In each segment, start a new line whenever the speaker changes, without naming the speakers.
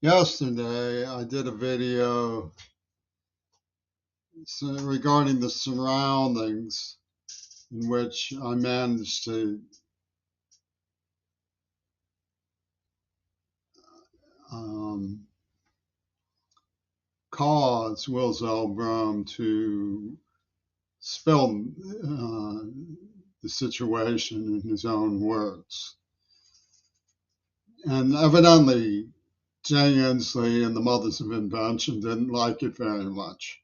Yesterday, I did a video regarding the surroundings in which I managed to um, cause Will Zellbrum to spill the situation in his own words. And evidently, Jay Inslee and the Mothers of Invention didn't like it very much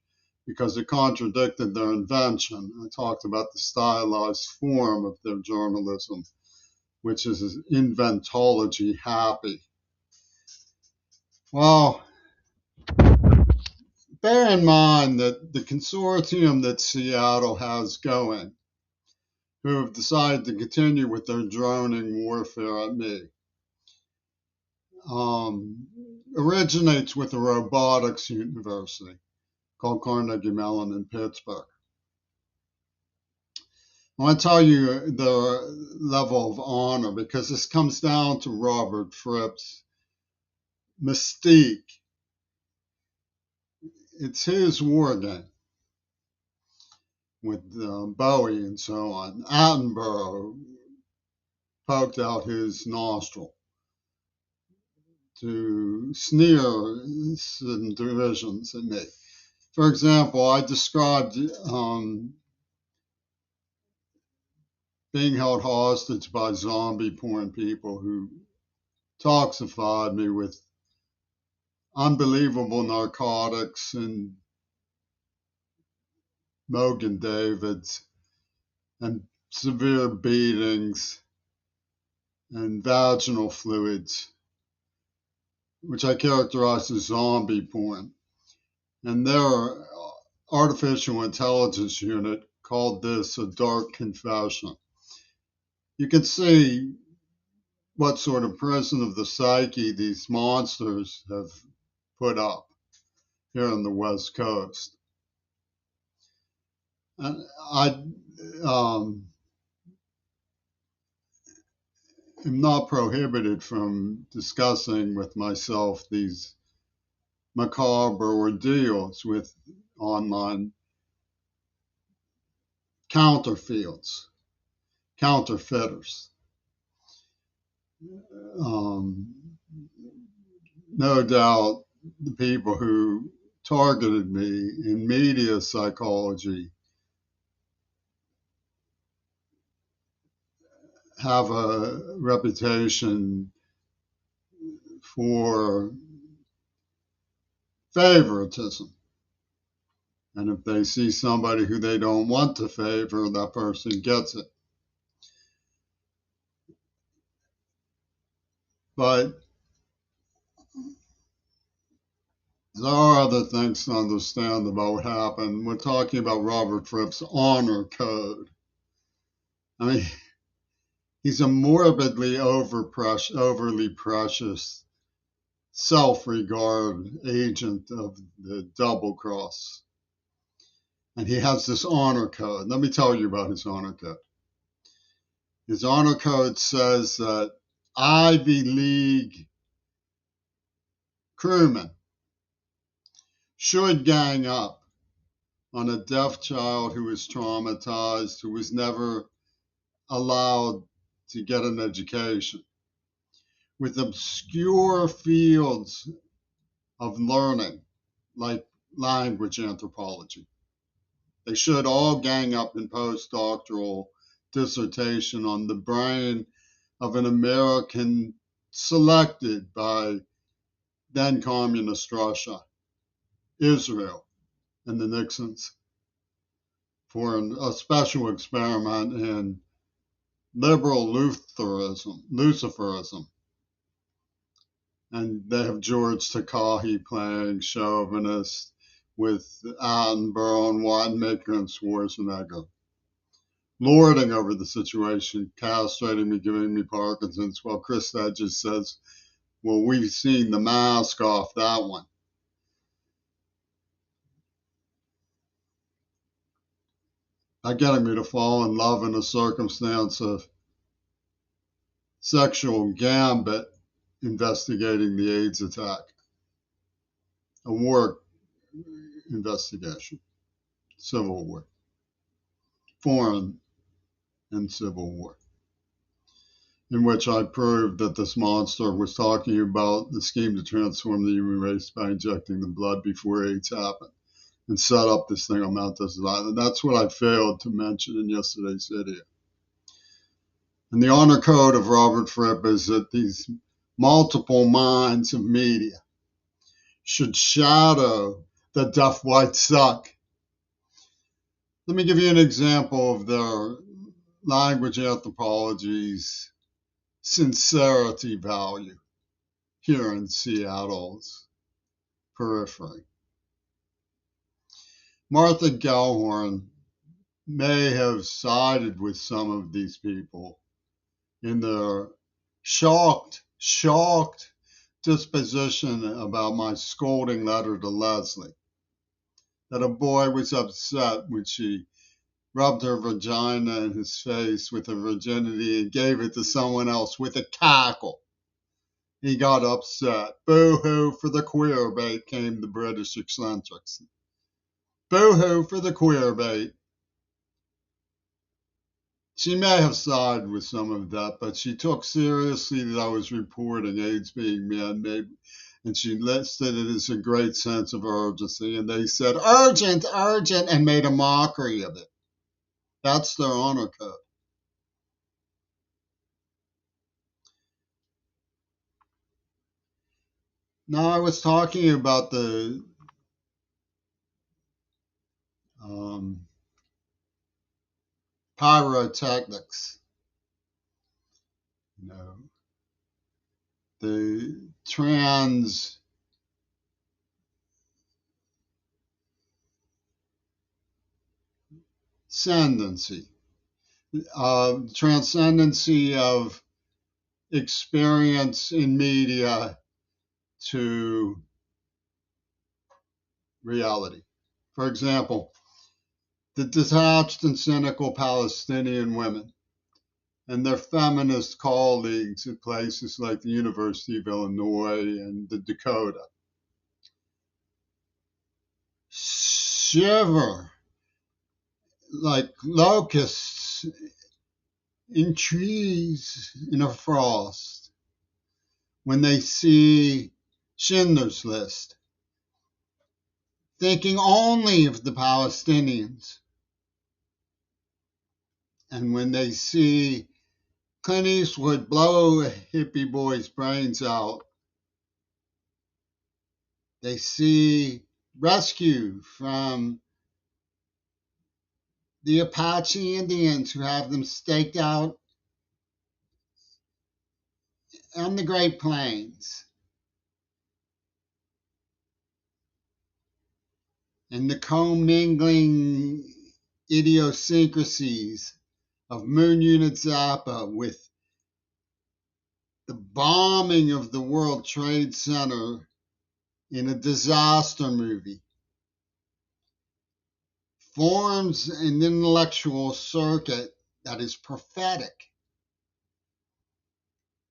because it contradicted their invention. I talked about the stylized form of their journalism, which is inventology happy. Well, bear in mind that the consortium that Seattle has going, who have decided to continue with their droning warfare at me, originates with a robotics university called Carnegie Mellon in Pittsburgh. I want to tell you the level of honor because this comes down to Robert Fripp's mystique. It's his war game with Bowie and so on. Attenborough poked out his nostril to sneer some derisions at me. For example, I described being held hostage by zombie porn people who toxified me with unbelievable narcotics and Mogen Davids and severe beatings and vaginal fluids, which I characterize as zombie porn. And their artificial intelligence unit called this a dark confession. You can see what sort of prison of the psyche these monsters have put up here on the West Coast. And I am not prohibited from discussing with myself these macabre ordeals with online counterfeiters. No doubt the people who targeted me in media psychology have a reputation for favoritism. And if they see somebody who they don't want to favor, that person gets it. But there are other things to understand about what happened. We're talking about Robert Fripp's honor code. I mean, he's a morbidly overly precious self-regard agent of the double cross. And he has this honor code. Let me tell you about his honor code. His honor code says that Ivy League crewmen should gang up on a deaf child who is traumatized, who was never allowed to get an education, with obscure fields of learning, like language anthropology. They should all gang up in postdoctoral dissertation on the brain of an American selected by then communist Russia, Israel, and the Nixons for a special experiment in liberal Luciferism. And they have George Takei playing chauvinist with Attenborough and Wattenmaker and Schwarzenegger, lording over the situation, castrating me, giving me Parkinson's, while Chris Hedges says, well, we've seen the mask off that one. By getting me to fall in love in a circumstance of sexual gambit investigating the AIDS attack. a war investigation, civil war, foreign and civil war, in which I proved that this monster was talking about the scheme to transform the human race by injecting the blood before AIDS happened and set up this thing on Mount Desert Island. That's what I failed to mention in yesterday's video. And the honor code of Robert Fripp is that these multiple minds of media should shadow the deaf white suck. Let me give you an example of their language anthropology's sincerity value here in Seattle's periphery. Martha Gellhorn may have sided with some of these people in their shocked disposition about my scolding letter to Leslie, that a boy was upset when she rubbed her vagina in his face with her virginity and gave it to someone else with a cackle. He got upset. Boo-hoo for the queer bait, came the British eccentrics. Boo-hoo for the queer bait. She may have sided with some of that, but she took seriously that I was reporting AIDS being man-made, and she listed it as a great sense of urgency, and they said, urgent, urgent, and made a mockery of it. That's their honor code. Now, I was talking about the pyrotechnics, the transcendency of experience in media to reality. For example, the detached and cynical Palestinian women and their feminist colleagues at places like the University of Illinois and the Dakota shiver like locusts in trees in a frost when they see Schindler's List, thinking only of the Palestinians. And when they see Clint Eastwood blow a hippie boy's brains out, they see rescue from the Apache Indians who have them staked out on the Great Plains. And the commingling idiosyncrasies of Moon Unit Zappa with the bombing of the World Trade Center in a disaster movie forms an intellectual circuit that is prophetic.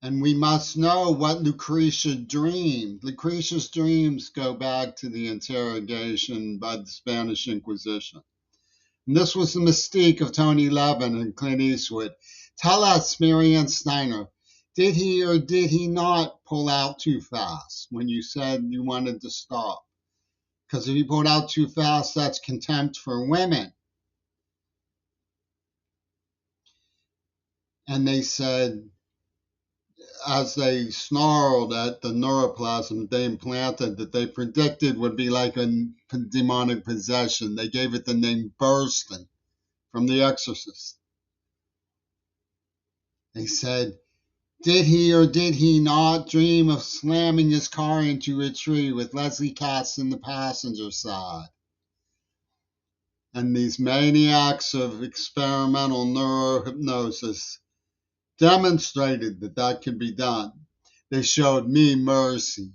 And we must know what Lucretia dreamed. Lucretia's dreams go back to the interrogation by the Spanish Inquisition. And this was the mystique of Tony Levin and Clint Eastwood. Tell us, Marianne Steiner, did he or did he not pull out too fast when you said you wanted to stop? Because if you pulled out too fast, that's contempt for women. And they said, as they snarled at the neuroplasm they implanted that they predicted would be like a demonic possession, they gave it the name Burstyn from The Exorcist. They said, did he or did he not dream of slamming his car into a tree with Leslie Katz in the passenger side? And these maniacs of experimental neurohypnosis demonstrated that that could be done. They showed me mercy,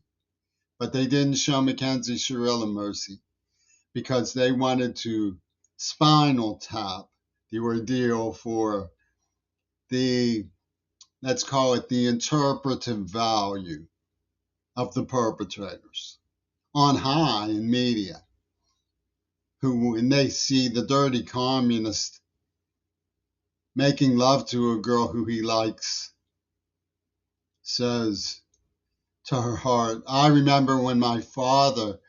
but they didn't show Mackenzie Shirilla mercy because they wanted to spinal tap the ordeal for the, let's call it the interpretive value of the perpetrators. on high in media, who, when they see the dirty communist making love to a girl who he likes, says to her heart, I remember when my father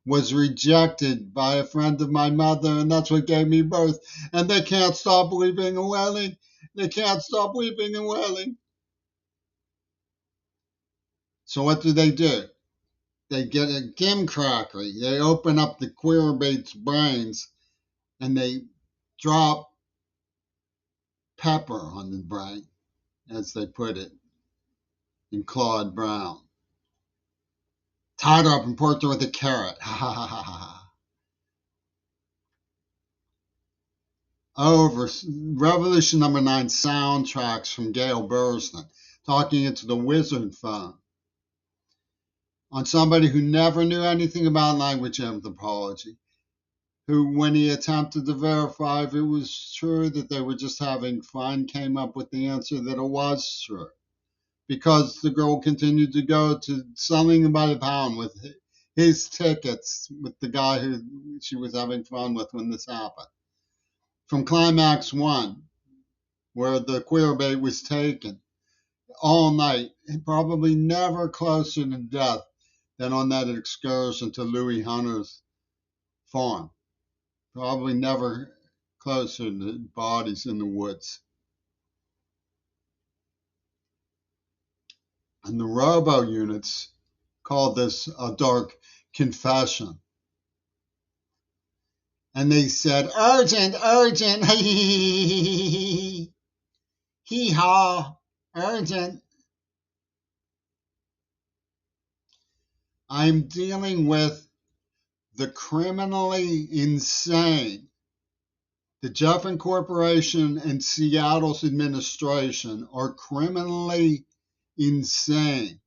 was rejected by a friend of my mother, and that's what gave me birth. And they can't stop weeping and wailing. They can't stop weeping and wailing. So what do? They get a gimcrackery. They open up the queerbait's brains and they drop pepper on the brain, as they put it, in Claude Brown. Tied her up and porked her with a carrot. Ha ha ha ha ha. Over Revolution number 9 soundtracks from Gail Burston, talking into the wizard phone on somebody who never knew anything about language anthropology, who, when he attempted to verify if it was true that they were just having fun, came up with the answer that it was true. Because the girl continued to go to selling by the pound with his tickets with the guy who she was having fun with when this happened. From Climax 1, where the queerbait was taken all night, probably never closer to death than on that excursion to Louis Hunter's farm. Probably never closer to bodies in the woods. And the robo units called this a dark confession. And they said, urgent, urgent, hee-haw, urgent. I'm dealing with the criminally insane. The Jeffin Corporation and Seattle's administration are criminally insane.